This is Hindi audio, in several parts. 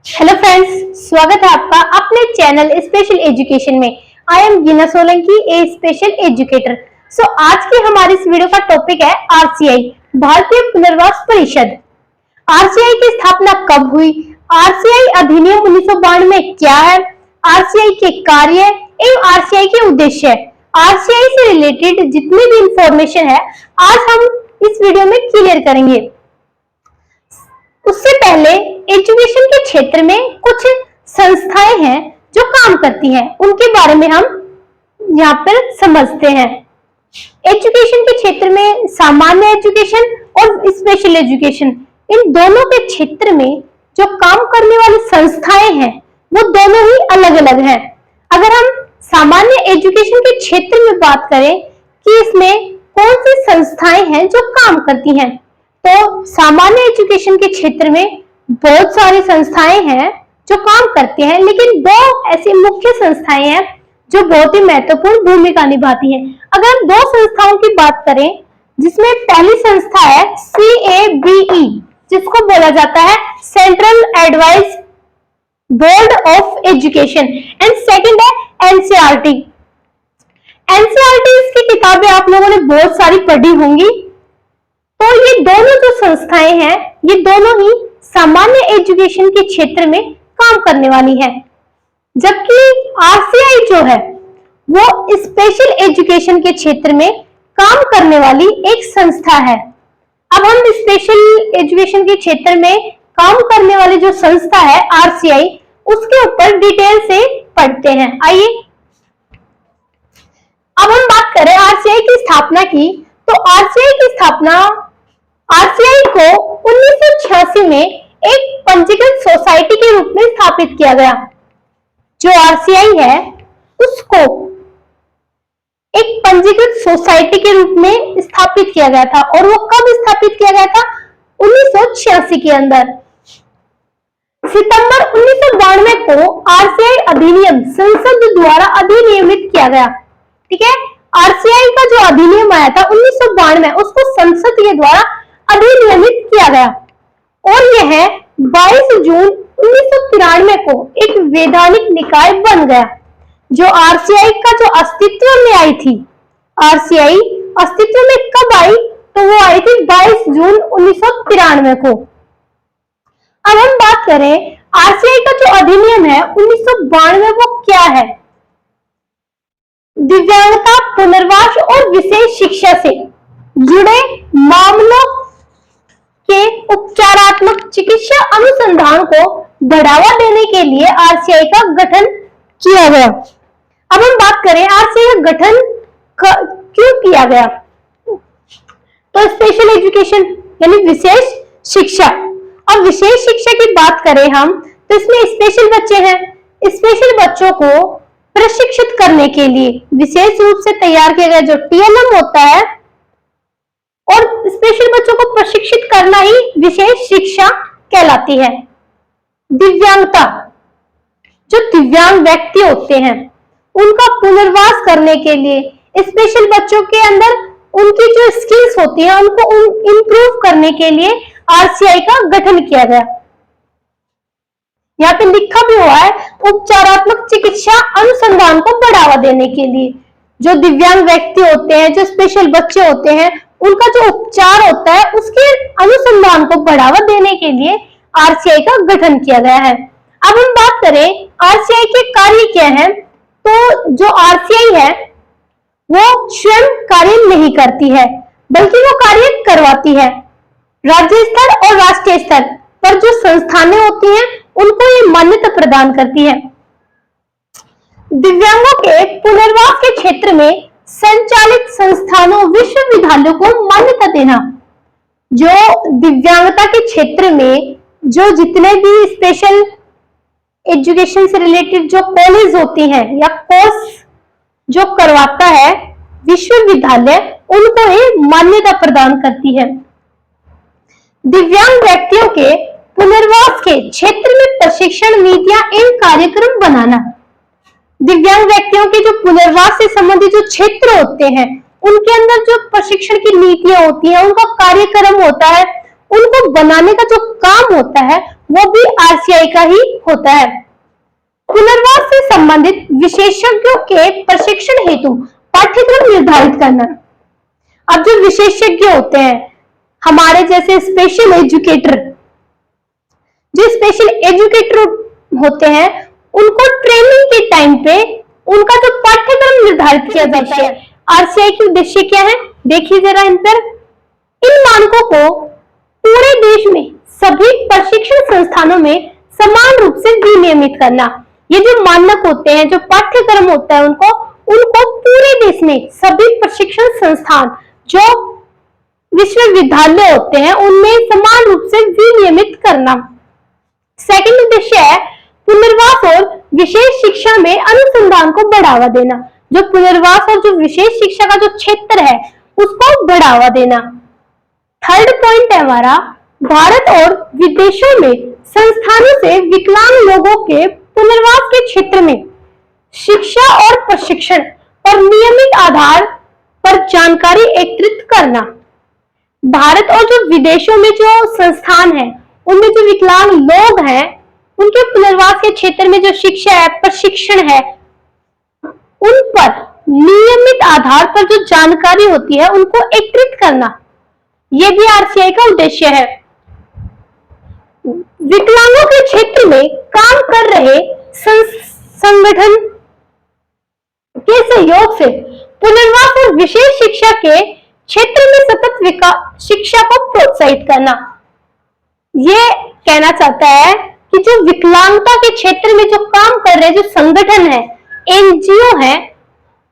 हेलो फ्रेंड्स, स्वागत है आपका अपने चैनल स्पेशल एजुकेशन में। I am गीना Solanki, A special educator. आज की हमारी इस वीडियो का टॉपिक है आरसीआई, भारतीय पुनर्वास परिषद। आरसीआई की स्थापना कब हुई? आरसीआई अधिनियम 1992 में क्या है? आरसीआई के कार्य एवं आरसीआई के उद्देश्य। आरसीआई से रिलेटेड जितनी भी इंफॉर्मेशन है आज हम इस वीडियो में क्लियर करेंगे। उससे पहले एजुकेशन के क्षेत्र में कुछ संस्थाएं हैं जो काम करती हैं, उनके बारे में हम यहाँ पर समझते हैं। एजुकेशन के क्षेत्र में सामान्य एजुकेशन और स्पेशल एजुकेशन, इन दोनों के क्षेत्र में जो काम करने वाली संस्थाएं हैं वो दोनों ही अलग अलग हैं। अगर हम सामान्य एजुकेशन के क्षेत्र में बात करें कि इसमें कौन सी संस्थाएं हैं जो काम करती हैं, तो सामान्य एजुकेशन के क्षेत्र में बहुत सारी संस्थाएं हैं जो काम करती हैं, लेकिन दो ऐसी मुख्य संस्थाएं हैं जो बहुत ही महत्वपूर्ण भूमिका निभाती हैं। अगर हम दो संस्थाओं की बात करें, जिसमें पहली संस्था है CABE, जिसको बोला जाता है central advice board of education, and second है NCERT। इसकी किताबें आप लोगों ने बहुत सारी पढ़ी होंगी। तो ये दोनों जो संस्थाएं हैं ये दोनों ही सामान्य एजुकेशन के क्षेत्र में काम करने वाली हैं, जबकि आरसीआई जो है वो स्पेशल एजुकेशन के क्षेत्र में काम करने वाली एक संस्था है। अब हम स्पेशल एजुकेशन के क्षेत्र में काम करने वाली जो संस्था है आरसीआई, उसके ऊपर डिटेल से पढ़ते हैं। आइए अब हम बात करें आरसीआई की स्थापना की, तो आरसीआई को 1986 में एक पंजीकृत सोसाइटी के रूप में स्थापित किया गया। जो आरसीआई है उसको एक पंजीकृत सोसाइटी के रूप में स्थापित किया गया था, और वो कब स्थापित किया गया था? 1986 के अंदर। सितंबर 1992 को आरसीआई अधिनियम संसद द्वारा अधिनियमित किया गया। ठीक है, आरसीआई का जो अधिनियम आया था 1992 में, उसको संसद के द्वारा अधिनियमित किया गया, और यह 22 जून 1993 को एक वैधानिक निकाय बन गया। जो आरसीआई का जो अस्तित्व में आई थी, आरसीआई अस्तित्व में कब आई? तो वो आई थी 22 जून 1993 को। अब हम बात करें आरसीआई का जो अधिनियम है 1992, वो क्या है? दिव्यांगता, पुनर्वास और विशेष शिक्षा से जुड़े मामलों के उपचारात्मक चिकित्सा अनुसंधान को बढ़ावा देने के लिए आरसीआई का गठन किया गया। अब हम बात करें आरसीआई का गठन क्यों किया गया, तो स्पेशल एजुकेशन यानी विशेष शिक्षा। अब विशेष शिक्षा की बात करें हम, तो इसमें स्पेशल बच्चे हैं। स्पेशल बच्चों को प्रशिक्षित करने के लिए विशेष रूप से तैयार किया गया जो TLM होता है, और स्पेशल बच्चों को प्रशिक्षित करना ही विशेष शिक्षा कहलाती है। दिव्यांगता, जो दिव्यांग व्यक्ति होते हैं उनका पुनर्वास करने के लिए स्पेशल बच्चों के अंदर उनकी जो स्किल्स होती है उनको इंप्रूव करने के लिए आरसीआई का गठन किया गया। यहाँ पे लिखा भी हुआ है उपचारात्मक चिकित्सा अनुसंधान को बढ़ावा देने के लिए। जो दिव्यांग व्यक्ति होते हैं, जो स्पेशल बच्चे होते हैं, उनका जो उपचार होता है उसके अनुसंधान को बढ़ावा देने के लिए आरसीआई का गठन किया गया है। अब हम बात करें आरसीआई के कार्य क्या हैं, तो जो आरसीआई है वो स्वयं कार्य नहीं करती है, बल्कि वो कार्य करवाती है। राज्य स्तर और राष्ट्रीय स्तर पर जो संस्थानें होती हैं उनको ये मान्यता प्रदान करती है। दिव्यांगों के पुनर्वास के क्षेत्र में संचालित संस्थानों, विश्वविद्यालयों को मान्यता देना। जो दिव्यांगता के क्षेत्र में जो जितने भी स्पेशल एजुकेशन से रिलेटेड जो कॉलेज होती हैं या कोर्स जो करवाता है विश्वविद्यालय, उनको ये मान्यता प्रदान करती है। दिव्यांग व्यक्तियों के पुनर्वास के क्षेत्र में प्रशिक्षण नीतियां एवं कार्यक्रम बनाना। दिव्यांग व्यक्तियों के जो पुनर्वास से संबंधित जो क्षेत्र होते हैं उनके अंदर जो प्रशिक्षण की नीतियां होती हैं, उनका कार्यक्रम होता है, उनको बनाने का जो काम होता है वो भी आरसीआई का ही होता है। पुनर्वास से संबंधित विशेषज्ञों के प्रशिक्षण हेतु पाठ्यक्रम निर्धारित करना। अब जो विशेषज्ञ होते हैं, हमारे जैसे स्पेशल एजुकेटर, जो स्पेशल एजुकेटर होते हैं, उनको ट्रेनिंग के टाइम पे उनका जो पाठ्यक्रम निर्धारित किया जाता है। आरसीआई के उद्देश्य क्या है, देखिए जरा इन पर। इन मानकों को पूरे देश में सभी प्रशिक्षण संस्थानों में समान रूप से विनियमित करना। ये जो मानक होते हैं, जो पाठ्यक्रम होता है, उनको पूरे देश में सभी प्रशिक्षण संस्थान, जो विश्वविद्यालय होते हैं, उनमें समान रूप से विनियमित करना। सेकंड उद्देश्य है पुनर्वास और विशेष शिक्षा में अनुसंधान को बढ़ावा देना। जो पुनर्वास और जो विशेष शिक्षा का जो क्षेत्र है, उसको बढ़ावा देना। थर्ड पॉइंट है हमारा, भारत और विदेशों में संस्थानों से विकलांग लोगों के पुनर्वास के क्षेत्र में शिक्षा और प्रशिक्षण पर नियमित आधार पर जानकारी एकत्रित करना। भारत और जो विदेशों में जो संस्थान है, उनमें जो विकलांग लोग हैं, उनके पुनर्वास के क्षेत्र में जो शिक्षा है, प्रशिक्षण है, उन पर नियमित आधार पर जो जानकारी होती है, उनको एकत्रित करना। यह भी आरसीआई का उद्देश्य है। विकलांगों के क्षेत्र में काम कर रहे संगठन के सहयोग से पुनर्वास और विशेष शिक्षा के क्षेत्र में सतत शिक्षा को प्रोत्साहित करना। ये कहना चाहता है कि जो विकलांगता के क्षेत्र में जो काम कर रहे जो संगठन है, एनजीओ है,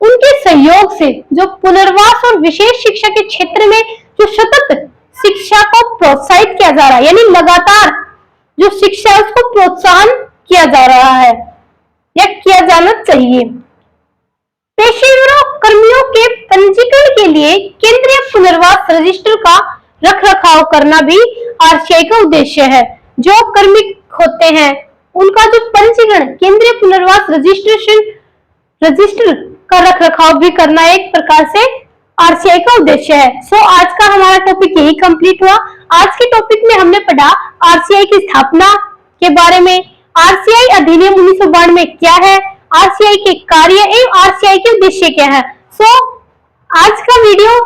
उनके सहयोग से जो पुनर्वास और विशेष शिक्षा के क्षेत्र में जो सतत शिक्षा को प्रोत्साहित किया जा रहा है, यानी लगातार जो शिक्षा है उसको प्रोत्साहन किया जा रहा है या किया जाना चाहिए। पेशेवरों कर्मियों के पंजीकरण के लिए केंद्रीय पुनर्वास रजिस्टर का रखरखाव करना भी आरसीआई का उद्देश्य है। जो कर्मी होते हैं, उनका जो पंजीकरण केंद्रीय पुनर्वास रजिस्टर का रखरखाव भी करना एक प्रकार से आरसीआई का उद्देश्य है। सो आज का हमारा टॉपिक यही कंप्लीट हुआ। आज के टॉपिक में हमने पढ़ा आरसीआई की स्थापना के बारे में, आरसीआई अधिनियम 1992 में क्या है, आरसीआई के कार्य एवं आरसीआई के उद्देश्य क्या है। सो आज का वीडियो